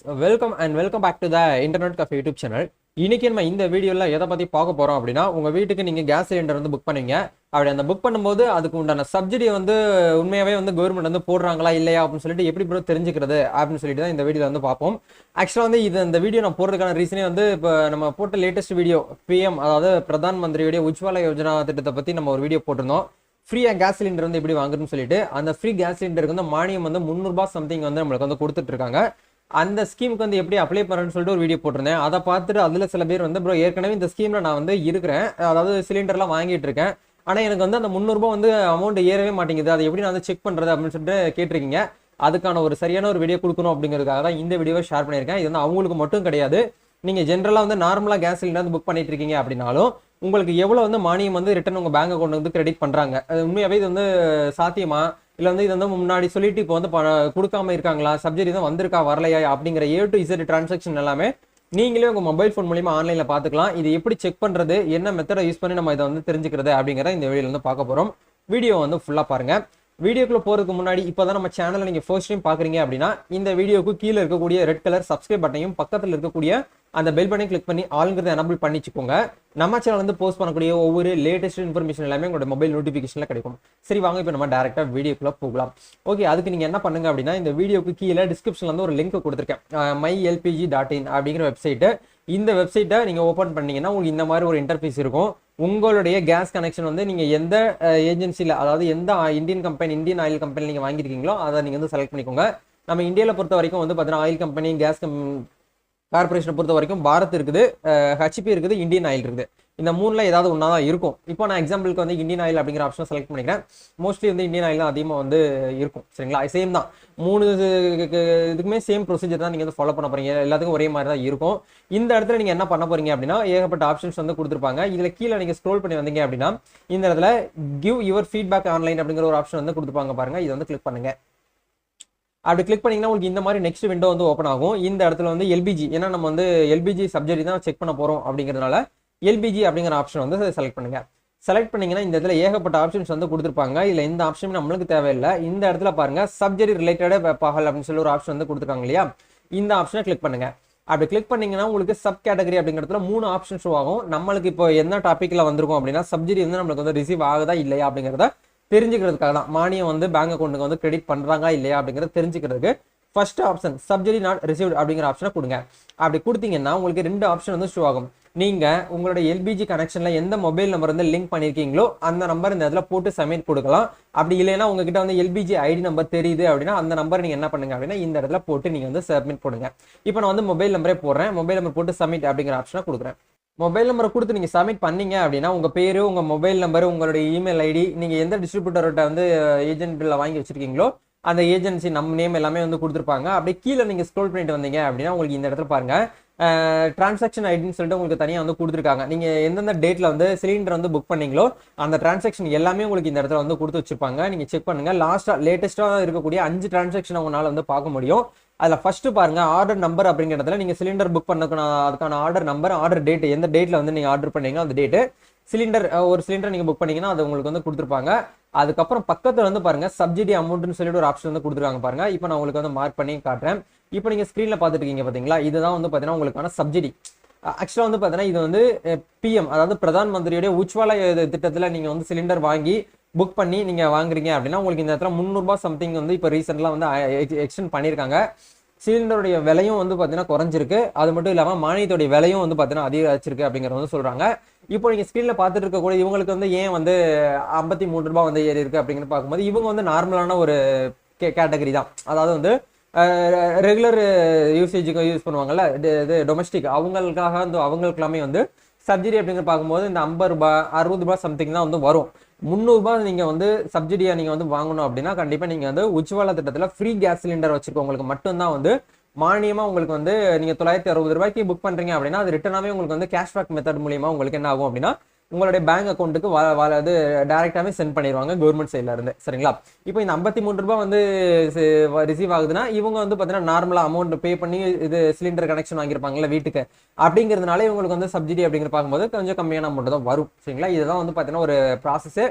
Welcome back to the internet cafe YouTube channel. இன்னைக்கு நம்ம இந்த வீடியோவில் எதை பற்றி பார்க்க போகிறோம் அப்படின்னா, உங்கள் வீட்டுக்கு நீங்கள் கேஸ் சிலிண்டர் வந்து புக் பண்ணுவீங்க. அப்படி அந்த புக் பண்ணும்போது அதுக்கு உண்டான சப்சிடி வந்து உண்மையாகவே வந்து கவர்மெண்ட் வந்து போடுறாங்களா இல்லையா அப்படின்னு சொல்லிட்டு எப்படி ப்ரோ தெரிஞ்சுக்கிறது அப்படின்னு சொல்லிட்டு தான் இந்த வீடியோவில் வந்து பார்ப்போம். ஆக்சுவலாக வந்து இந்த வீடியோ நான் போடுறதுக்கான ரீசனே வந்து இப்போ நம்ம போட்ட லேட்டஸ்ட் வீடியோ பிஎம், அதாவது பிரதான் மந்திரியுடைய உஜ்வாலா யோஜனா திட்டத்தை பற்றி நம்ம ஒரு வீடியோ போட்டிருந்தோம். ஃப்ரீயாக கேஸ் சிலிண்டர் வந்து எப்படி வாங்குறதுன்னு சொல்லிட்டு அந்த ஃப்ரீ கேஸ் சிலிண்டருக்கு வந்து மானியம் வந்து 300 ரூபாய் சம்திங் வந்து நம்மளுக்கு வந்து கொடுத்துட்டு இருக்காங்க. அந்த ஸ்கீமுக்கு வந்து எப்படி அப்ளை பண்ணுறேன்னு சொல்லிட்டு ஒரு வீடியோ போட்டிருந்தேன். அதை பார்த்துட்டு அதில் சில பேர் வந்து ப்ரோ ஏற்கனவே இந்த ஸ்கீமில் நான் வந்து இருக்கிறேன், அதாவது சிலிண்டர்லாம் வாங்கிட்டு இருக்கேன், ஆனால் எனக்கு வந்து அந்த 300 ரூபாய் வந்து அமௌண்ட் ஏறவே மாட்டேங்குது, அதை எப்படி நான் வந்து செக் பண்ணுறது அப்படின்னு சொல்லிட்டு கேட்டிருக்கீங்க. அதுக்கான ஒரு சரியான ஒரு வீடியோ கொடுக்கணும் அப்படிங்கிறதுக்காக தான் இந்த வீடியோவை ஷேர் பண்ணியிருக்கேன். இது வந்து அவங்களுக்கு மட்டும் கிடையாது, நீங்கள் ஜென்ரலாக வந்து நார்மலாக கேஸ் சிலிண்டர் வந்து புக் பண்ணிட்டு இருக்கீங்க அப்படின்னாலும் உங்களுக்கு எவ்வளோ வந்து மானியம் வந்து ரிட்டர்ன் உங்கள் பேங்க் அக்கௌண்ட் வந்து கிரெடிட் பண்ணுறாங்க, அது உண்மையாகவே இது வந்து சாத்தியமா, இல்லை வந்து இது வந்து முன்னாடி சொல்லிட்டு இப்போ வந்து கொடுக்காம இருக்காங்களா, சப்சிடி தான் வந்திருக்கா வரலையா அப்படிங்கிற A to Z டிரான்சாக்ஷன் எல்லாமே நீங்களே உங்கள் மொபைல் ஃபோன் மூலியமா ஆன்லைனில் பார்த்துக்கலாம். இது எப்படி செக் பண்ணுறது, என்ன மெத்தடை யூஸ் பண்ணி நம்ம இதை வந்து தெரிஞ்சுக்கிறது அப்படிங்கிறத இந்த வீடியோவில் வந்து பார்க்க போகிறோம். வீடியோ வந்து ஃபுல்லாக பாருங்கள். வீடியோக்குள்ள போகிறதுக்கு முன்னாடி இப்போ தான் நம்ம சேனலை நீங்கள் ஃபர்ஸ்ட் டைம் பார்க்குறீங்க அப்படின்னா இந்த வீடியோக்கு கீழே இருக்கக்கூடிய ரெட் கலர் சப்ஸ்கிரைப் பட்டனையும் பக்கத்தில் இருக்கக்கூடிய அந்த பெல் பட்டனை கிளிக் பண்ணி ஆளுங்கிறத எனபிள் பண்ணிச்சுக்கோங்க. நம்ம சேனல் வந்து போஸ்ட் பண்ணக்கூடிய ஒவ்வொரு லேட்டஸ்ட் இன்ஃபர்மேஷன் எல்லாமே உங்களோட மொபைல் நோட்டிஃபிகேஷனில் கிடைக்கும். சரி வாங்க இப்போ நம்ம டேரெக்டாக வீடியோக்குள்ளே போகலாம். ஓகே, அதுக்கு நீங்கள் என்ன பண்ணுங்க அப்படின்னா இந்த வீடியோக்கு கீழே டிஸ்கிரிப்ஷனில் வந்து ஒரு லிங்க் கொடுத்துருக்கேன், mylpg.in அப்படிங்கிற வெப்சைட்டு. இந்த வெப்சைட்டை நீங்கள் ஓப்பன் பண்ணீங்கன்னா உங்களுக்கு இந்த மாதிரி ஒரு இன்டர்ஃபேஸ் இருக்கும். உங்களுடைய கேஸ் கனெக்ஷன் வந்து நீங்கள் எந்த ஏஜென்சியில், அதாவது எந்த இந்தியன் ஆயில் கம்பெனி நீங்கள் வாங்கியிருக்கீங்களோ அதை நீங்கள் வந்து செலக்ட் பண்ணிக்கோங்க. நம்ம இந்தியாவில் பொறுத்த வரைக்கும் வந்து பார்த்தீங்கன்னா ஆயில் கம்பெனி, கேஸ் கார்பரேஷனை பொறுத்த வரைக்கும் பாரத் இருக்குது, ஹெச்பி இருக்குது, இந்தியன் ஆயில் இருக்குது. இந்த மூணில் ஏதாவது ஒன்றா தான் இருக்கும். இப்போ நான் எக்ஸாம்பிளுக்கு வந்து இந்தியன் ஆயில் அப்படிங்கிற ஆப்ஷனை செலக்ட் பண்ணிக்கிறேன். மோஸ்ட்லி வந்து இந்தியன் ஆயில் தான் அதிகமாக வந்து இருக்கும். சரிங்களா, சேம் தான், மூணு இதுக்குமே சேம் ப்ரொசீஜர் தான் நீங்கள் வந்து ஃபாலோ பண்ண போறீங்க, எல்லாத்துக்கும் ஒரே மாதிரி தான் இருக்கும். இந்த இடத்துல நீங்கள் என்ன பண்ண போறீங்க அப்படின்னா ஏகப்பட்ட ஆப்ஷன்ஸ் வந்து கொடுத்துருப்பாங்க. இதில் கீழே நீங்கள் ஸ்க்ரோல் பண்ணி வந்தீங்க அப்படின்னா இந்த இடத்துல கிவ் யுவர் ஃபீட்பேக் ஆன்லைன் அப்படிங்கிற ஒரு ஆப்ஷன் வந்து கொடுத்துருப்பாங்க பாருங்க. இதை வந்து கிளிக் பண்ணுங்க. அப்படி கிளிக் பண்ணிங்கன்னா உங்களுக்கு இந்த மாதிரி நெக்ஸ்ட் விண்டோ வந்து ஓப்பன் ஆகும். இந்த இடத்துல வந்து எல்பிஜி, ஏன்னா நம்ம வந்து எல்பிஜி சப்ஜெக்ட் தான் செக் பண்ண போகிறோம் அப்படிங்கிறதுனால எல்பிஜி அப்படிங்கிற ஆப்ஷன் வந்து செலக்ட் பண்ணுங்க. செலக்ட் பண்ணீங்கன்னா இந்த இடத்துல ஏகப்பட்ட ஆப்ஷன்ஸ் வந்து கொடுத்துருப்பாங்க. இதில் எந்த ஆப்ஷனும் நம்மளுக்கு தேவையில்லை. இந்த இடத்துல பாருங்க சப்ஜெக்ட் ரிலேட்டட் பகல் அப்படின்னு சொல்லி ஒரு ஆப்ஷன் வந்து கொடுத்துருக்காங்க இல்லையா, இந்த ஆப்ஷனை கிளிக் பண்ணுங்க. அப்படி கிளிக் பண்ணீங்கன்னா உங்களுக்கு சப் கேட்டகரி அப்படிங்கிறதுல 3 ஆப்ஷன் ஷோ ஆகும். நம்மளுக்கு இப்போ என்ன டாப்பிக்கில் வந்திருக்கும் அப்படின்னா சப்சிடி வந்து நம்மளுக்கு வந்து ரிசீவ் ஆகுதா இல்லையா அப்படிங்கிறத தெரிஞ்சுக்கிறதுக்காக தான், மானியம் வந்து பேங்க் அக்கௌண்ட்டுக்கு வந்து கிரெடிட் பண்ணுறாங்க இல்லையா அப்படிங்கிறத தெரிஞ்சுக்கிறதுக்கு first option subsidy not received அப்படிங்கிற ஆப்ஷனை கொடுங்க. அப்படி கொடுத்தீங்கன்னா உங்களுக்கு 2 ஆப்ஷன் வந்து ஷோ ஆகும். நீங்கள் உங்களோட எல்பிஜி கனெக்ஷனில் எந்த மொபைல் நம்பர் வந்து லிங்க் பண்ணியிருக்கீங்களோ அந்த நம்பர் இந்த இதில் போட்டு சப்மிட் கொடுக்கலாம். அப்படி இல்லைன்னா உங்ககிட்ட வந்து எல்பிஜி ஐடி நம்பர் தெரியுது அப்படின்னா அந்த நம்பர் நீங்கள் என்ன பண்ணுங்க அப்படின்னா இந்த இடத்துல போட்டு நீங்கள் வந்து சப்மிட் கொடுங்க. இப்போ நான் வந்து மொபைல் நம்பரே போடுறேன், மொபைல் நம்பர் போட்டு சப்மிட் அப்படிங்கிற ஆப்ஷனை கொடுக்குறேன். மொபைல் நம்பரை கொடுத்து நீங்கள் சப்மிட் பண்ணீங்க அப்படின்னா உங்கள் பேர், உங்கள் மொபைல் நம்பர், உங்களுடைய இமெயில் ஐடி, நீங்கள் எந்த டிஸ்ட்ரிபியூட்டர்கிட்ட வந்து ஏஜென்ட்டில் வாங்கி வச்சிருக்கீங்களோ அந்த ஏஜென்சி நம்ம நேம் எல்லாமே வந்து கொடுத்துருப்பாங்க. அப்படியே கீழே நீங்கள் ஸ்க்ரோல் பண்ணிட்டு வந்தீங்க அப்படின்னா உங்களுக்கு இந்த இடத்துல பாருங்க டிரான்சாக்ஷன் ஐடின்னு சொல்லிட்டு உங்களுக்கு தனியாக வந்து கொடுத்துருக்காங்க. நீங்கள் எந்தெந்த டேட்டில் வந்து சிலிண்டர் வந்து புக் பண்ணீங்களோ அந்த டிரான்சாக்ஷன் எல்லாமே உங்களுக்கு இந்த இடத்துல வந்து கொடுத்து வச்சிருப்பாங்க. நீங்கள் செக் பண்ணுங்க. லேட்டஸ்ட்டாக இருக்கக்கூடிய 5 டிரான்சாக்ஷன் உங்களால் வந்து பார்க்க முடியும். அதில் ஃபர்ஸ்ட் பாருங்க ஆர்டர் நம்பர் அப்படிங்கிற இடத்துல நீங்கள் சிலிண்டர் புக் பண்ணதுக்கான அதுக்கான ஆர்டர் நம்பர், ஆர்டர் டேட், எந்த டேட்டில் வந்து நீங்கள் ஆர்டர் பண்ணீங்களோ அந்த டேட்டு, சிலிண்டர் ஒரு சிலிண்டர் நீங்கள் புக் பண்ணீங்கன்னா அது உங்களுக்கு வந்து கொடுத்துருப்பாங்க. அதுக்கப்புறம் பக்கத்தில் வந்து பாருங்க சப்சிடி அமௌண்ட்னு சொல்லிட்டு ஒரு ஆப்ஷன் வந்து கொடுத்துருக்காங்க பாருங்க. இப்போ நான் உங்களுக்கு வந்து மார்க் பண்ணி காட்டுறேன். இப்போ நீங்கள் ஸ்க்ரீனில் பார்த்துட்டு இருக்கீங்க பார்த்தீங்களா, இதுதான் வந்து பார்த்தீங்கன்னா உங்களுக்கான சப்சிடி. ஆக்சுவலாக வந்து பார்த்தீங்கன்னா இது வந்து பிஎம், அதாவது பிரதான் மந்திரியுடைய உஜ்வாலா திட்டத்தில் நீங்கள் வந்து சிலிண்டர் வாங்கி புக் பண்ணி நீங்கள் வாங்குறீங்க அப்படின்னா உங்களுக்கு இந்த இடத்துல 300 ரூபாய் சம்திங் வந்து இப்போ ரீசெண்டாக வந்து எக்ஸ்டெண்ட் பண்ணியிருக்காங்க. சிலிண்டருடைய விலையும் வந்து பார்த்தீங்கன்னா குறைஞ்சிருக்கு. அது மட்டும் இல்லாமல் மானியத்துடைய விலையும் வந்து பார்த்தீங்கன்னா அதிகரிச்சிருக்கு அப்படிங்கிறத வந்து சொல்கிறாங்க. இப்போ நீங்கள் ஸ்க்ரீனில் பார்த்துட்டு இருக்கக்கூடிய இவங்களுக்கு வந்து ஏன் வந்து 53 ரூபாய் வந்து ஏறி இருக்கு அப்படிங்கிறது பார்க்கும்போது இவங்க வந்து நார்மலான ஒரு கேட்டகரி தான், அதாவது வந்து ரெகுலர் யூசேஜுக்கு யூஸ் பண்ணுவாங்கல்ல, இது டொமஸ்டிக், அவங்களுக்காக வந்து அவங்களுக்கு எல்லாமே வந்து சப்சிடி அப்படிங்கிற பார்க்கும்போது இந்த 50 ரூபாய் 60 ரூபாய் சம்திங் தான் வந்து வரும். 300 ரூபாய் நீங்கள் வந்து சப்சிடியாக நீங்கள் வந்து வாங்கணும் அப்படின்னா கண்டிப்பாக நீங்கள் வந்து உஜ்வாலா திட்டத்தில் ஃப்ரீ கேஸ் சிலிண்டர் வச்சிருக்கவங்களுக்கு மட்டும்தான் வந்து மானியமாக உங்களுக்கு வந்து நீங்கள் 960 ரூபாய்க்கு புக் பண்ணுறீங்க அப்படின்னா அது ரிட்டனாகவே உங்களுக்கு வந்து கேஷ்பேக் மெத்தட் மூலியமாக உங்களுக்கு என்ன ஆகும் அப்படின்னா உங்களுடைய பேங்க் அக்கௌண்ட்டுக்கு அது டைரெக்டாகவே சென்ட் பண்ணிடுவாங்க கவர்மெண்ட் சைடில் இருந்து. சரிங்களா, இப்போ இந்த 53 ரூபாய் வந்து ரிசீவ் ஆகுதுன்னா இவங்க வந்து பார்த்தீங்கன்னா நார்மலாக அமௌண்ட் பே பண்ணி இது சிலிண்டர் கனெக்ஷன் வாங்கியிருப்பாங்கல்ல வீட்டுக்கு, அப்படிங்கிறதுனால இவங்களுக்கு வந்து சப்சிடி அப்படிங்கிற பார்க்கும்போது கொஞ்சம் கம்மியான அமௌண்ட் தான் வரும். சரிங்களா, இதுதான் வந்து பார்த்தீங்கன்னா ஒரு ப்ராசஸ்.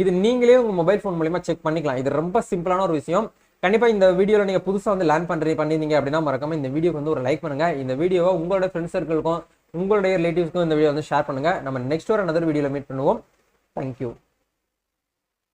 இது நீங்களே உங்கள் மொபைல் ஃபோன் மூலியமாக செக் பண்ணிக்கலாம். இது ரொம்ப சிம்பிளான ஒரு விஷயம். கண்டிப்பாக இந்த வீடியோவில் நீங்கள் புதுசாக வந்து லேர்ன் பண்ணியிருந்தீங்க அப்படின்னா மறக்காம இந்த வீடியோக்கு வந்து ஒரு லைக் பண்ணுங்கள். இந்த வீடியோவை உங்களோட ஃப்ரெண்ட்ஸ் சர்க்கிளுக்கும் உங்களுடைய ரிலேட்டிவ்ஸ்க்கும் இந்த வீடியோ வந்து ஷேர் பண்ணுங்கள். நம்ம நெக்ஸ்ட் ஒரு another வீடியோவில் மீட் பண்ணுவோம். தேங்க்யூ.